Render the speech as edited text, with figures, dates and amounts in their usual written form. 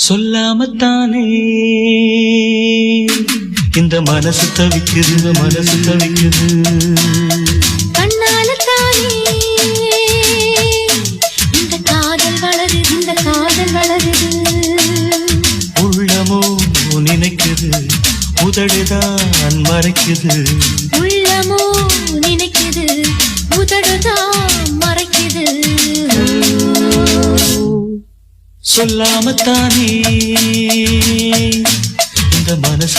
சொல்லாமத்தானே இந்த மனசு தவிக்குது, மனசு தவிக்குது. கண்ணாலத்தானே இந்த காதல் வளருது, இந்த காதல் வளருது. உள்ளமோ நினைக்குது, உதடுதான் மறைக்குது. உள்ளமோ நினைக்குது, உதடுதான் மறைக்குது. சொல்லாமத்தானே இந்த மனசு